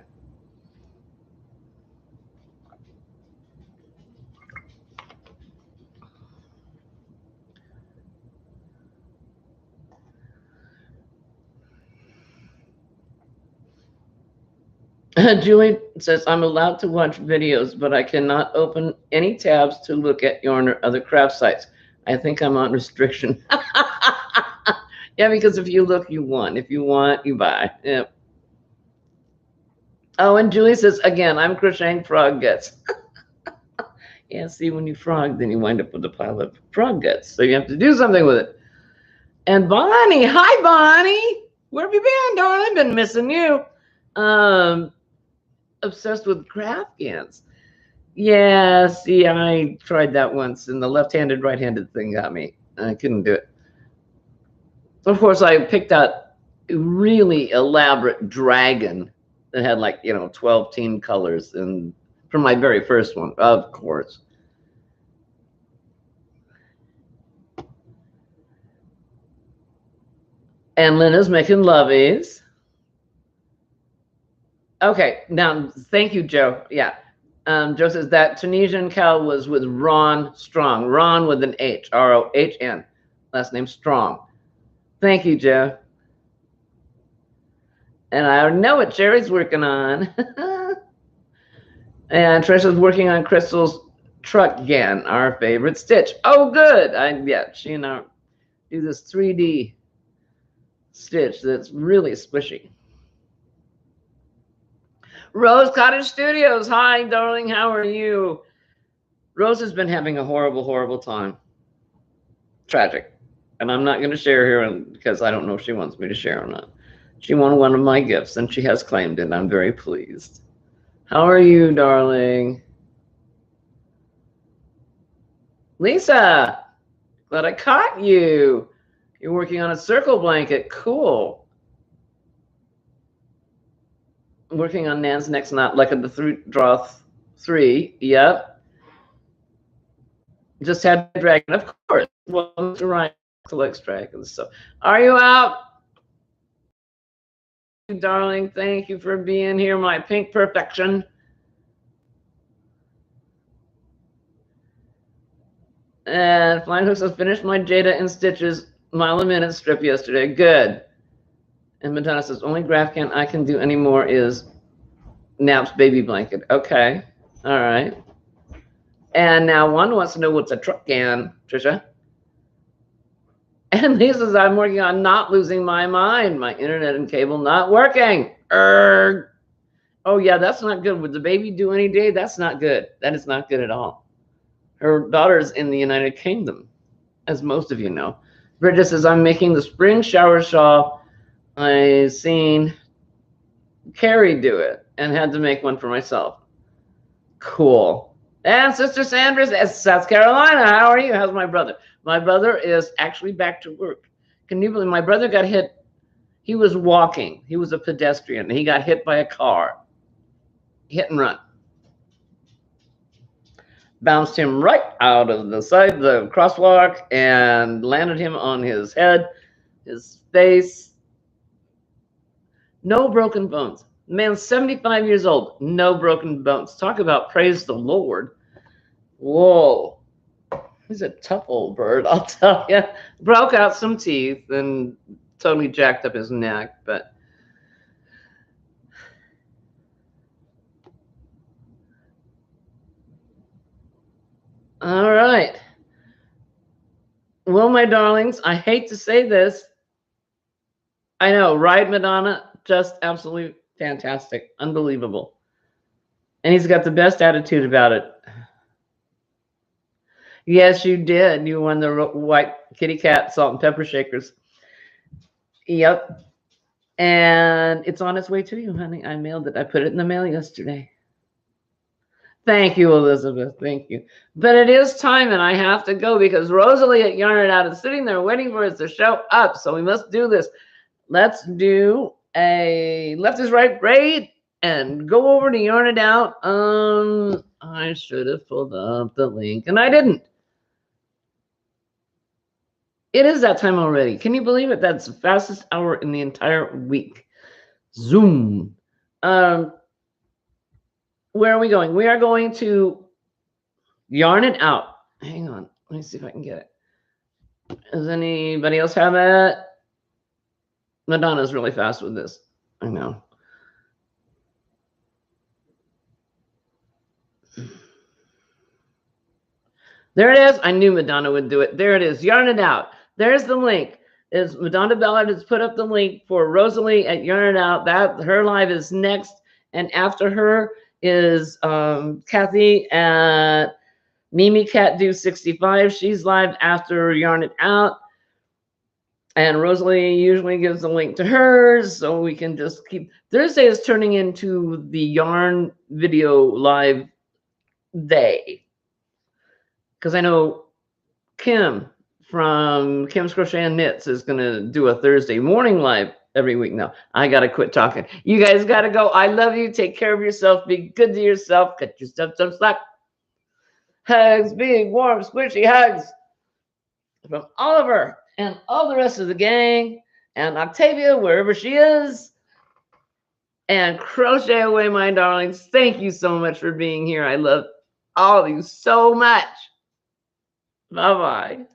Julie says, I'm allowed to watch videos, but I cannot open any tabs to look at yarn or other craft sites. I think I'm on restriction. Yeah, because if you look, you want. If you want, you buy. Yep. Oh, and Julie says, again, I'm crocheting frog guts. Yeah, see, when you frog, then you wind up with a pile of frog guts. So you have to do something with it. And Bonnie, hi, Bonnie. Where have you been, darling? Been missing you. Obsessed with craft cans. Yeah, see, I tried that once, and the left-handed, right-handed thing got me. I couldn't do it. So of course, I picked out a really elaborate dragon that had like 12 team colors, and from my very first one, of course. And Linda's making lovies. Okay, now thank you, Joe. Yeah. Joe says that Tunisian cow was with Ron Strong. Ron with an H, Rohn. Last name Strong. Thank you, Joe. And I already know what Jerry's working on. And Trisha's working on Crystal's truck again, our favorite stitch. Oh, good. Yeah, she and I do this 3D stitch that's really squishy. Rose Cottage Studios. Hi, darling. How are you? Rose has been having a horrible, horrible time. Tragic. And I'm not going to share here because I don't know if she wants me to share or not. She won one of my gifts and she has claimed it. I'm very pleased. How are you, darling? Lisa, glad I caught you. You're working on a circle blanket. Cool. Working on Nan's next knot, like at the draw 3. Yep. Just had dragon, of course. Welcome to Ryan collects dragons. So, are you out, darling? Thank you for being here, my pink perfection. And Flying Hooks has finished my Jada and Stitches mile a minute strip yesterday. Good. And Madonna says, only graph can I can do anymore is Nap's baby blanket. Okay. All right. And now one wants to know what's a truck can, Trisha. And Lisa says, I'm working on not losing my mind. My internet and cable not working. Erg. Oh, yeah, that's not good. Would the baby do any day? That's not good. That is not good at all. Her daughter's in the United Kingdom, as most of you know. Bridget says, I'm making the spring shower shawl. I seen Carrie do it and had to make one for myself. Cool. And Sister Sandra's at South Carolina. How are you? How's my brother? My brother is actually back to work. Can you believe my brother got hit? He was walking. He was a pedestrian. He got hit by a car. Hit and run. Bounced him right out of the side, the crosswalk, and landed him on his head, his face. No broken bones. Man's 75 years old. No broken bones. Talk about praise the Lord. Whoa. He's a tough old bird, I'll tell you. Broke out some teeth and totally jacked up his neck, but all right. Well, my darlings, I hate to say this. I know, right, Madonna? Just absolutely fantastic. Unbelievable. And he's got the best attitude about it. Yes, you did. You won the white kitty cat salt and pepper shakers. Yep. And it's on its way to you, honey. I mailed it. I put it in the mail yesterday. Thank you, Elizabeth. Thank you. But it is time, and I have to go because Rosalie at Yarn It Out is sitting there waiting for us to show up. So we must do this. Let's do a left is right braid and go over to Yarn It Out. I should have pulled up the link, and I didn't. It is that time already. Can you believe it? That's the fastest hour in the entire week. Zoom. Where are we going? We are going to Yarn It Out. Hang on. Let me see if I can get it. Does anybody else have it? Madonna's really fast with this. I know. There it is. I knew Madonna would do it. There it is. Yarn It Out. There's the link. Is Madonna Ballard has put up the link for Rosalie at Yarn It Out. That her live is next, and after her is Kathy at Mimi Cat Do 65. She's live after Yarn It Out. And Rosalie usually gives the link to hers, so we can just keep. Thursday is turning into the yarn video live day. Because I know Kim from Kim's Crochet and Knits is going to do a Thursday morning live every week now. I got to quit talking. You guys got to go. I love you. Take care of yourself. Be good to yourself. Cut yourself some slack. Hugs, big, warm, squishy hugs from Oliver and all the rest of the gang and Octavia, wherever she is. And crochet away, my darlings. Thank you so much for being here. I love all of you so much. Bye-bye.